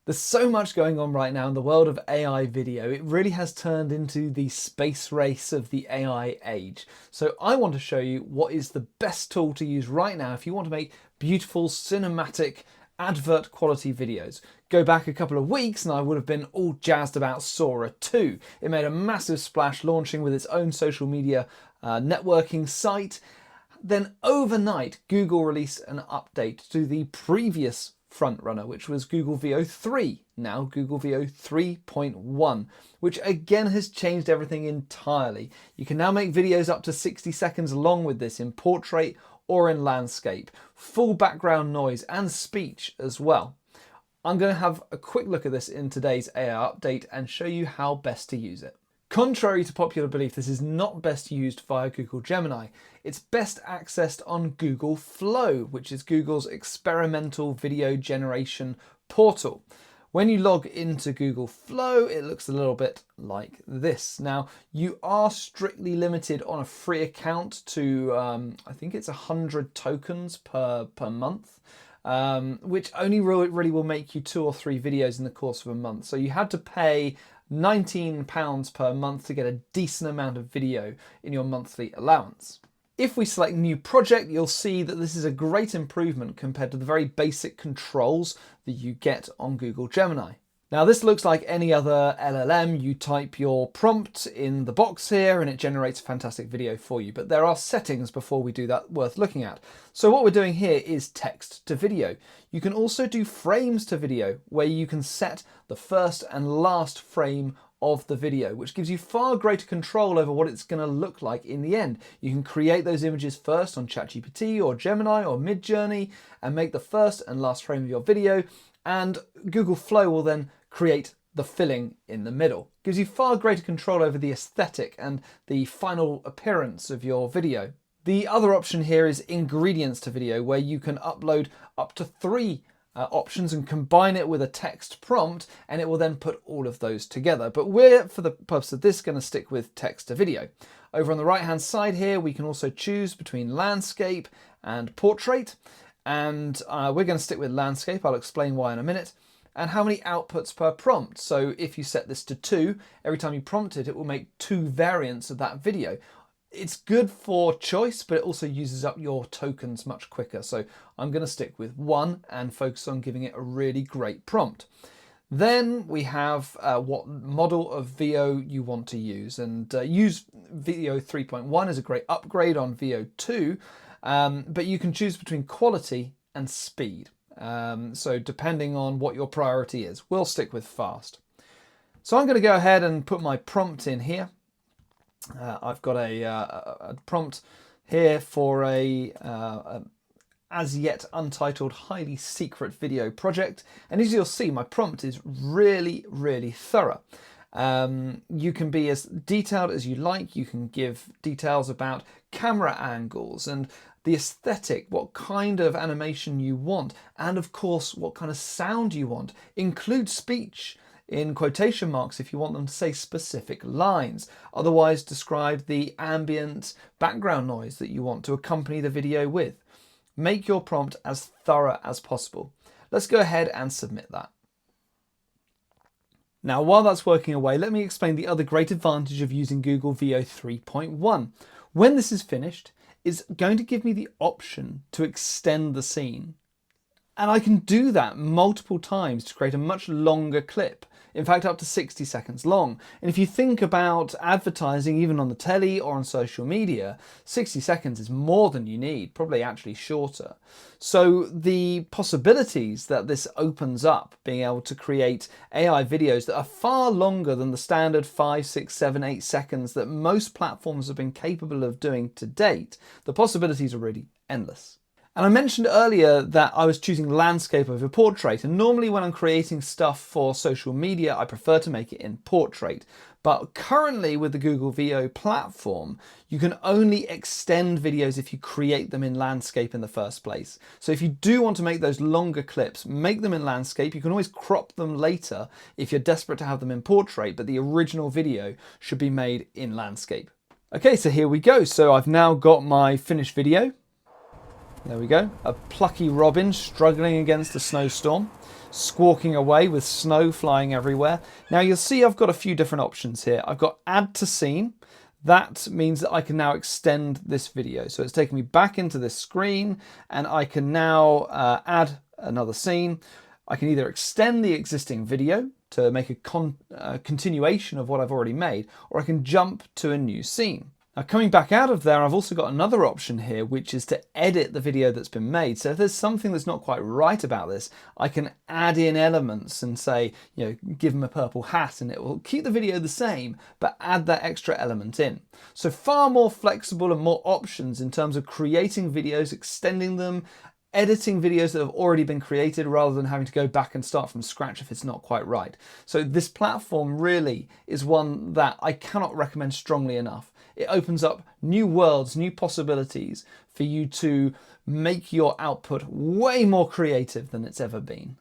There's so much going on right now in the world of AI video. It really has turned into the space race of the AI age. So I want to show you what is the best tool to use right now if you want to make beautiful cinematic advert quality videos. Go back a couple of weeks and I would have been all jazzed about Sora 2. It made a massive splash, launching with its own social media networking site. Then overnight, Google released an update to the previous frontrunner, which was Google Veo 3, now Google Veo 3.1, which again has changed everything entirely. You can now make videos up to 60 seconds long with this in portrait or in landscape, full background noise and speech as well. I'm going to have a quick look at this in today's AI update and show you how best to use it. Contrary to popular belief, this is not best used via Google Gemini. It's best accessed on Google Flow, which is Google's experimental video generation portal. When you log into Google Flow, it looks a little bit like this. Now, you are strictly limited on a free account to, I think it's 100 tokens per month. Which only really will make you 2 or 3 videos in the course of a month. So you had to pay £19 per month to get a decent amount of video in your monthly allowance. If we select new project, you'll see that this is a great improvement compared to the very basic controls that you get on Google Gemini. Now this looks like any other LLM. You type your prompt in the box here and it generates a fantastic video for you. But there are settings before we do that worth looking at. So what we're doing here is text to video. You can also do frames to video where you can set the first and last frame of the video, which gives you far greater control over what it's going to look like in the end. You can create those images first on ChatGPT or Gemini or Midjourney and make the first and last frame of your video, and Google Flow will then create the filling in the middle. Gives you far greater control over the aesthetic and the final appearance of your video. The other option here is ingredients to video, where you can upload up to 3 options and combine it with a text prompt, and it will then put all of those together. But we're, for the purpose of this, going to stick with text to video. Over on the right hand side here, we can also choose between landscape and portrait, and we're going to stick with landscape. I'll explain why in a minute. And how many outputs per prompt. So if you set this to 2, every time you prompt it, it will make 2 variants of that video. It's good for choice, but it also uses up your tokens much quicker. So I'm going to stick with 1 and focus on giving it a really great prompt. Then we have what model of Veo you want to use, and use Veo 3.1 as a great upgrade on Veo 2, but you can choose between quality and speed. So depending on what your priority is, we'll stick with fast. So I'm going to go ahead and put my prompt in here. I've got a prompt here for a as yet untitled, highly secret video project. And as you'll see, my prompt is really, really thorough. You can be as detailed as you like. You can give details about camera angles and the aesthetic, what kind of animation you want, and of course, what kind of sound you want. Include speech in quotation marks if you want them to say specific lines. Otherwise, describe the ambient background noise that you want to accompany the video with. Make your prompt as thorough as possible. Let's go ahead and submit that. Now, while that's working away, let me explain the other great advantage of using Google Veo 3.1. When this is finished, it's going to give me the option to extend the scene. And I can do that multiple times to create a much longer clip. In fact, up to 60 seconds long. And if you think about advertising, even on the telly or on social media, 60 seconds is more than you need, probably actually shorter. So the possibilities that this opens up, being able to create AI videos that are far longer than the standard 5, 6, 7, 8 seconds that most platforms have been capable of doing to date, the possibilities are really endless. And I mentioned earlier that I was choosing landscape over portrait, and normally when I'm creating stuff for social media, I prefer to make it in portrait. But currently with the Google Veo platform, you can only extend videos if you create them in landscape in the first place. So if you do want to make those longer clips, make them in landscape. You can always crop them later if you're desperate to have them in portrait, but the original video should be made in landscape. Okay, so here we go. So I've now got my finished video. There we go, a plucky robin struggling against a snowstorm. squawking away with snow flying everywhere. Now you'll see I've got a few different options here. I've got add to scene. That means that I can now extend this video. So it's taking me back into this screen and I can now add another scene. I can either extend the existing video to make a continuation of what I've already made, or I can jump to a new scene. Now coming back out of there, I've also got another option here, which is to edit the video that's been made. So if there's something that's not quite right about this, I can add in elements and say, give them a purple hat, and it will keep the video the same, but add that extra element in. So far more flexible and more options in terms of creating videos, extending them, editing videos that have already been created rather than having to go back and start from scratch if it's not quite right. So this platform really is one that I cannot recommend strongly enough. It opens up new worlds, new possibilities for you to make your output way more creative than it's ever been.